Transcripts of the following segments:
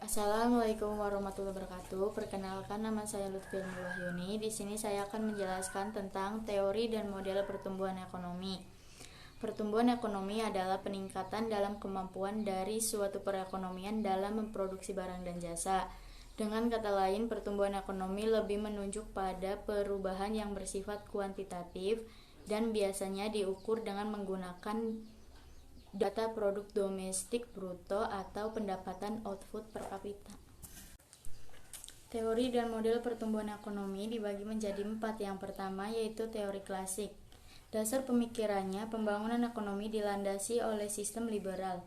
Assalamualaikum warahmatullahi wabarakatuh. Perkenalkan, nama saya Lutfi Wahyuni. Di sini saya akan menjelaskan tentang teori dan model pertumbuhan ekonomi. Pertumbuhan ekonomi adalah peningkatan dalam kemampuan dari suatu perekonomian dalam memproduksi barang dan jasa. Dengan kata lain, pertumbuhan ekonomi lebih menunjuk pada perubahan yang bersifat kuantitatif dan biasanya diukur dengan menggunakan data produk domestik bruto atau pendapatan output per kapita. Teori dan model pertumbuhan ekonomi dibagi menjadi 4. Yang pertama yaitu teori klasik. Dasar pemikirannya, pembangunan ekonomi dilandasi oleh sistem liberal,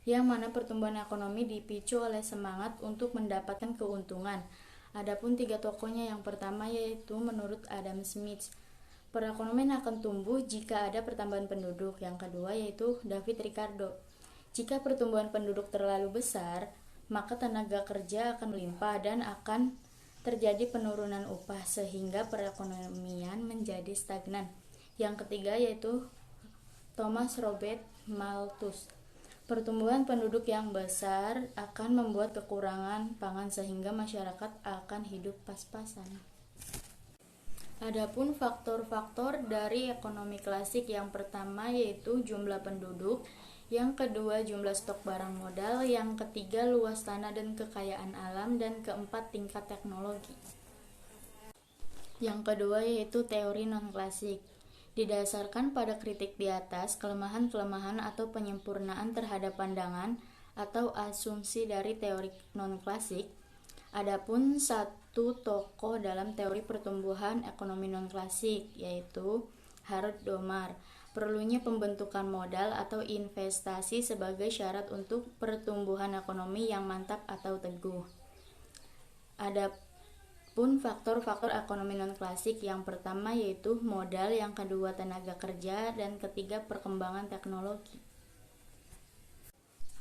yang mana pertumbuhan ekonomi dipicu oleh semangat untuk mendapatkan keuntungan. Adapun 3 tokohnya, yang pertama yaitu menurut Adam Smith, perekonomian akan tumbuh jika ada pertambahan penduduk. Yang kedua yaitu David Ricardo, jika pertumbuhan penduduk terlalu besar, maka tenaga kerja akan melimpah dan akan terjadi penurunan upah sehingga perekonomian menjadi stagnan. Yang ketiga yaitu Thomas Robert Malthus, pertumbuhan penduduk yang besar akan membuat kekurangan pangan sehingga masyarakat akan hidup pas-pasan. Adapun faktor-faktor dari ekonomi klasik, yang pertama yaitu jumlah penduduk, yang kedua jumlah stok barang modal, yang ketiga luas tanah dan kekayaan alam, dan keempat tingkat teknologi. Yang kedua yaitu teori non-klasik. Didasarkan pada kritik di atas, kelemahan-kelemahan atau penyempurnaan terhadap pandangan atau asumsi dari teori non-klasik. Adapun satu tokoh dalam teori pertumbuhan ekonomi non-klasik yaitu Harold Domar, perlunya pembentukan modal atau investasi sebagai syarat untuk pertumbuhan ekonomi yang mantap atau teguh. Adapun faktor-faktor ekonomi non-klasik, yang pertama yaitu modal, yang kedua tenaga kerja, dan ketiga perkembangan teknologi.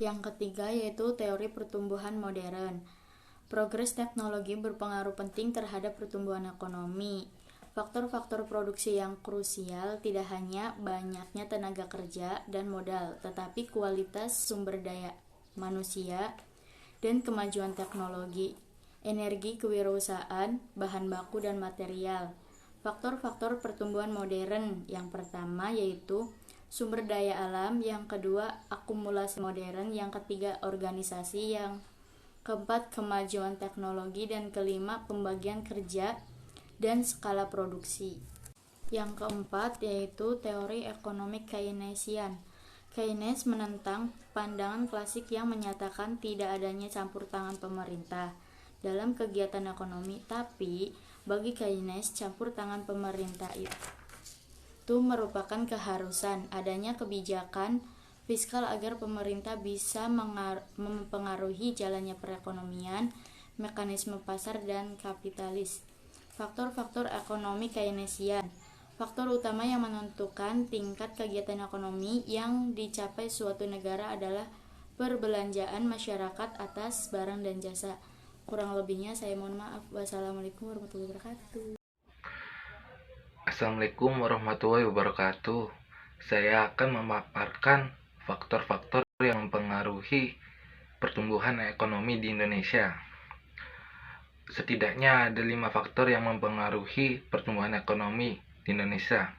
Yang ketiga yaitu teori pertumbuhan modern. Progres teknologi berpengaruh penting terhadap pertumbuhan ekonomi. Faktor-faktor produksi yang krusial tidak hanya banyaknya tenaga kerja dan modal, tetapi kualitas sumber daya manusia dan kemajuan teknologi, energi, kewirausahaan, bahan baku, dan material. Faktor-faktor pertumbuhan modern, yang pertama yaitu sumber daya alam, yang kedua akumulasi modern, yang ketiga organisasi, yang keempat kemajuan teknologi, dan kelima pembagian kerja dan skala produksi. Yang keempat yaitu teori ekonomi Keynesian. Keynes menentang pandangan klasik yang menyatakan tidak adanya campur tangan pemerintah dalam kegiatan ekonomi, tapi bagi Keynes campur tangan pemerintah itu merupakan keharusan. Adanya kebijakan fiskal agar pemerintah bisa mempengaruhi jalannya perekonomian, mekanisme pasar, dan kapitalis. Faktor-faktor ekonomi Keynesian. Faktor utama yang menentukan tingkat kegiatan ekonomi yang dicapai suatu negara adalah perbelanjaan masyarakat atas barang dan jasa. Kurang lebihnya saya mohon maaf. Wassalamualaikum warahmatullahi wabarakatuh. Assalamualaikum warahmatullahi wabarakatuh. Saya akan memaparkan faktor-faktor yang mempengaruhi pertumbuhan ekonomi di Indonesia. Setidaknya ada 5 faktor yang mempengaruhi pertumbuhan ekonomi di Indonesia.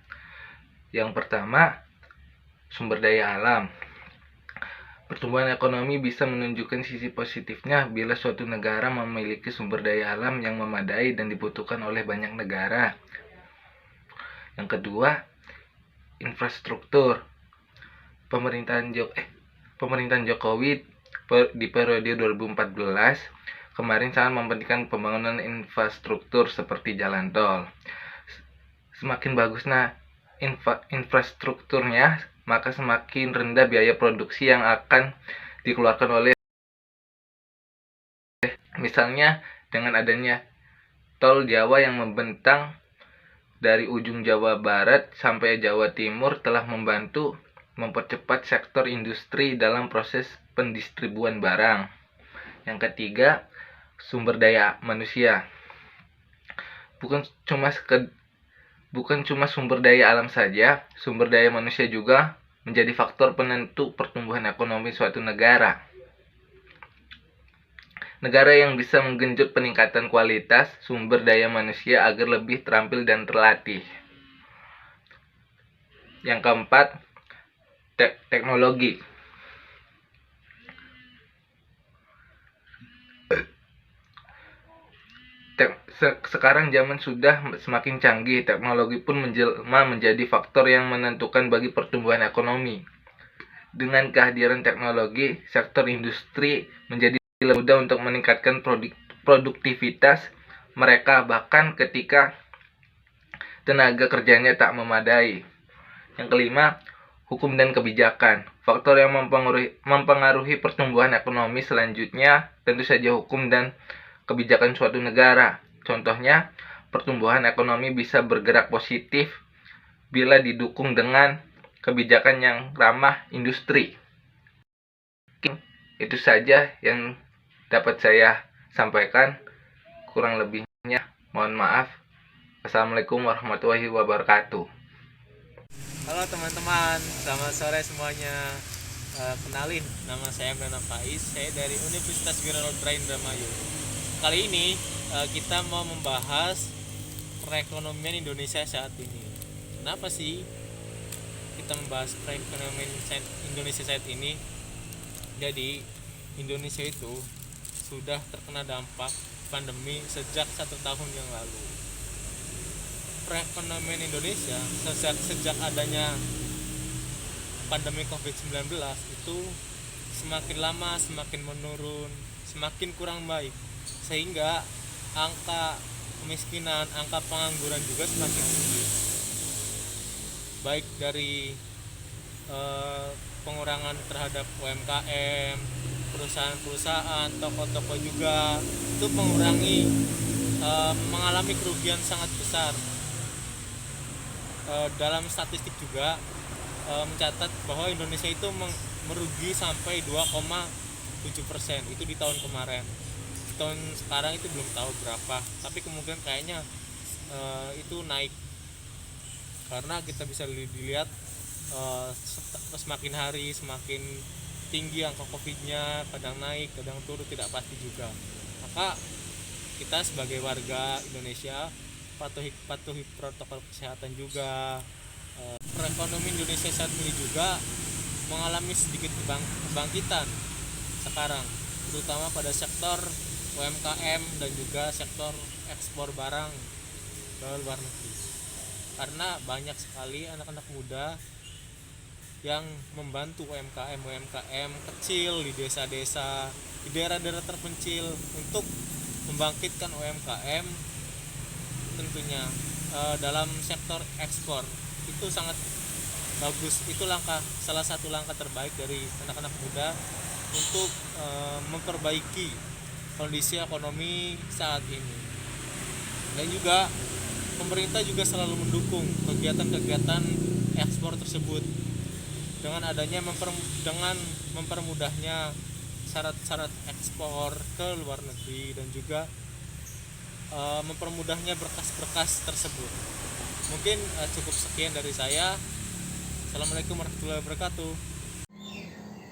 Yang pertama, sumber daya alam. Pertumbuhan ekonomi bisa menunjukkan sisi positifnya bila suatu negara memiliki sumber daya alam yang memadai dan dibutuhkan oleh banyak negara. Yang kedua, infrastruktur. Pemerintahan Jokowi di periode 2014 kemarin sangat mementingkan pembangunan infrastruktur seperti jalan tol. Semakin bagusnya infrastrukturnya, maka semakin rendah biaya produksi yang akan dikeluarkan oleh, misalnya dengan adanya tol Jawa yang membentang dari ujung Jawa Barat sampai Jawa Timur telah membantu mempercepat sektor industri dalam proses pendistribuan barang. Yang ketiga, sumber daya manusia. Bukan cuma sumber daya alam saja, sumber daya manusia juga menjadi faktor penentu pertumbuhan ekonomi suatu negara. Negara yang bisa menggenjot peningkatan kualitas sumber daya manusia agar lebih terampil dan terlatih. Yang keempat, teknologi. Sekarang zaman sudah semakin canggih, teknologi pun menjelma menjadi faktor yang menentukan bagi pertumbuhan ekonomi. Dengan kehadiran teknologi, sektor industri menjadi lebih mudah untuk meningkatkan produktivitas mereka bahkan ketika tenaga kerjanya tak memadai. Yang kelima, hukum dan kebijakan. Faktor yang mempengaruhi pertumbuhan ekonomi selanjutnya tentu saja hukum dan kebijakan suatu negara. Contohnya, pertumbuhan ekonomi bisa bergerak positif bila didukung dengan kebijakan yang ramah industri. Itu saja yang dapat saya sampaikan. Kurang lebihnya mohon maaf. Assalamualaikum warahmatullahi wabarakatuh. Halo teman-teman, selamat sore semuanya. Kenalin, nama saya Imran Faiz. Saya dari Universitas Wirausaha Indramayu. Kali ini kita mau membahas perekonomian Indonesia saat ini. Kenapa sih kita membahas perekonomian Indonesia saat ini? Jadi Indonesia itu sudah terkena dampak pandemi sejak 1 tahun yang lalu. Perekonomian Indonesia sejak adanya pandemi COVID-19 itu semakin lama semakin menurun, semakin kurang baik, sehingga angka kemiskinan, angka pengangguran juga semakin tinggi, baik dari pengurangan terhadap UMKM, perusahaan-perusahaan, toko-toko juga itu mengalami kerugian sangat besar. Dalam statistik juga mencatat bahwa Indonesia itu merugi sampai 2,7% itu di tahun kemarin. Di tahun sekarang itu belum tahu berapa, tapi kemungkinan kayaknya itu naik karena kita bisa dilihat semakin hari semakin tinggi angka COVID-nya, kadang naik, kadang turun, tidak pasti juga. Maka kita sebagai warga Indonesia patuhi protokol kesehatan juga. Perekonomian Indonesia saat ini juga mengalami sedikit kebangkitan sekarang, terutama pada sektor UMKM dan juga sektor ekspor barang ke luar negeri. Karena banyak sekali anak-anak muda yang membantu UMKM kecil di desa-desa, di daerah-daerah terpencil untuk membangkitkan UMKM tentunya dalam sektor ekspor. Itu sangat bagus. Itu salah satu langkah terbaik dari anak-anak muda untuk memperbaiki kondisi ekonomi saat ini. Dan juga pemerintah juga selalu mendukung kegiatan-kegiatan ekspor tersebut dengan adanya dengan mempermudahnya syarat-syarat ekspor ke luar negeri dan juga mempermudahnya berkas-berkas tersebut. Mungkin cukup sekian dari saya. Assalamualaikum warahmatullahi wabarakatuh.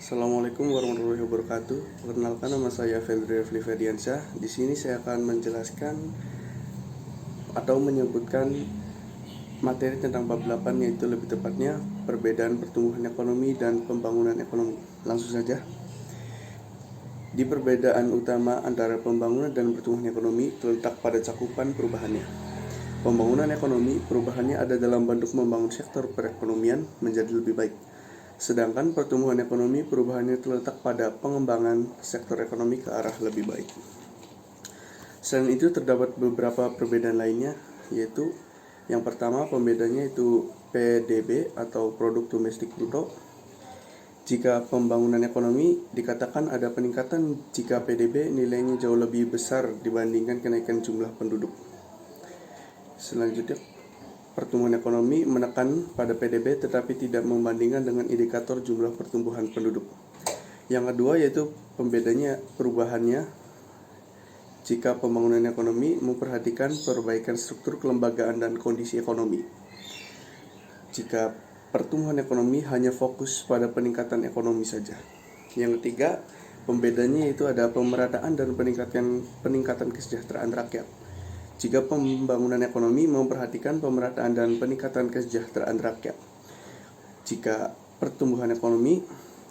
Assalamualaikum warahmatullahi wabarakatuh. Perkenalkan, nama saya Febri Refli Ferdiansyah. Di sini saya akan menjelaskan atau menyebutkan materi tentang bab 8, yaitu lebih tepatnya perbedaan pertumbuhan ekonomi dan pembangunan ekonomi. Langsung saja. Di perbedaan utama antara pembangunan dan pertumbuhan ekonomi terletak pada cakupan perubahannya. Pembangunan ekonomi, perubahannya ada dalam bentuk membangun sektor perekonomian menjadi lebih baik. Sedangkan pertumbuhan ekonomi, perubahannya terletak pada pengembangan sektor ekonomi ke arah lebih baik. Selain itu terdapat beberapa perbedaan lainnya, yaitu yang pertama pembedanya itu PDB atau Produk Domestik Bruto. Jika pembangunan ekonomi dikatakan ada peningkatan jika PDB nilainya jauh lebih besar dibandingkan kenaikan jumlah penduduk. Selanjutnya, pertumbuhan ekonomi menekan pada PDB tetapi tidak membandingkan dengan indikator jumlah pertumbuhan penduduk. Yang kedua yaitu pembedanya perubahannya jika pembangunan ekonomi memperhatikan perbaikan struktur kelembagaan dan kondisi ekonomi. Jika pertumbuhan ekonomi hanya fokus pada peningkatan ekonomi saja. Yang ketiga, Pembedanya yaitu ada pemerataan dan peningkatan kesejahteraan rakyat. Jika pembangunan ekonomi memperhatikan pemerataan dan peningkatan kesejahteraan rakyat. Jika pertumbuhan ekonomi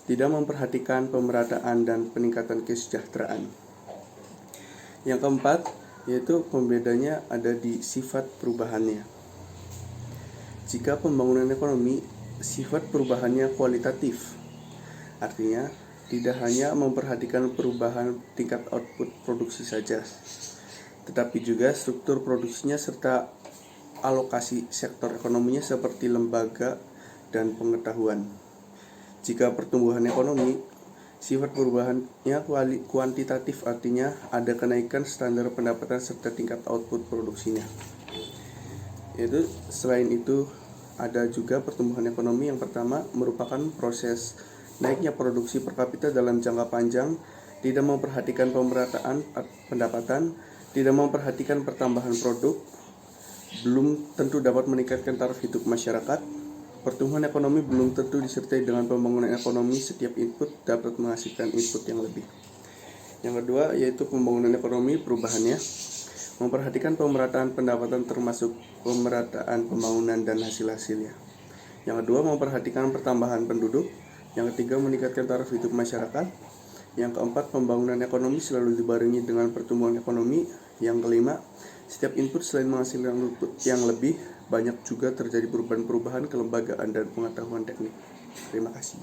tidak memperhatikan pemerataan dan peningkatan kesejahteraan. Yang keempat, yaitu pembedanya ada di sifat perubahannya. Jika pembangunan ekonomi, sifat perubahannya kualitatif. Artinya, tidak hanya memperhatikan perubahan tingkat output produksi saja, tetapi juga struktur produksinya serta alokasi sektor ekonominya seperti lembaga dan pengetahuan. Jika pertumbuhan ekonomi, sifat perubahannya kuantitatif, artinya ada kenaikan standar pendapatan serta tingkat output produksinya. Selain itu, ada juga pertumbuhan ekonomi yang pertama merupakan proses naiknya produksi per kapita dalam jangka panjang, tidak memperhatikan pemerataan pendapatan, tidak memperhatikan pertambahan produk, belum tentu dapat meningkatkan taraf hidup masyarakat. Pertumbuhan ekonomi belum tentu disertai dengan pembangunan ekonomi, setiap input dapat menghasilkan input yang lebih. Yang kedua yaitu pembangunan ekonomi perubahannya, memperhatikan pemerataan pendapatan termasuk pemerataan pembangunan dan hasil-hasilnya. Yang kedua memperhatikan pertambahan penduduk. Yang ketiga meningkatkan taraf hidup masyarakat. Yang keempat pembangunan ekonomi selalu dibarengi dengan pertumbuhan ekonomi. Yang kelima, setiap input selain menghasilkan output yang lebih, banyak juga terjadi perubahan-perubahan kelembagaan dan pengetahuan teknik. Terima kasih.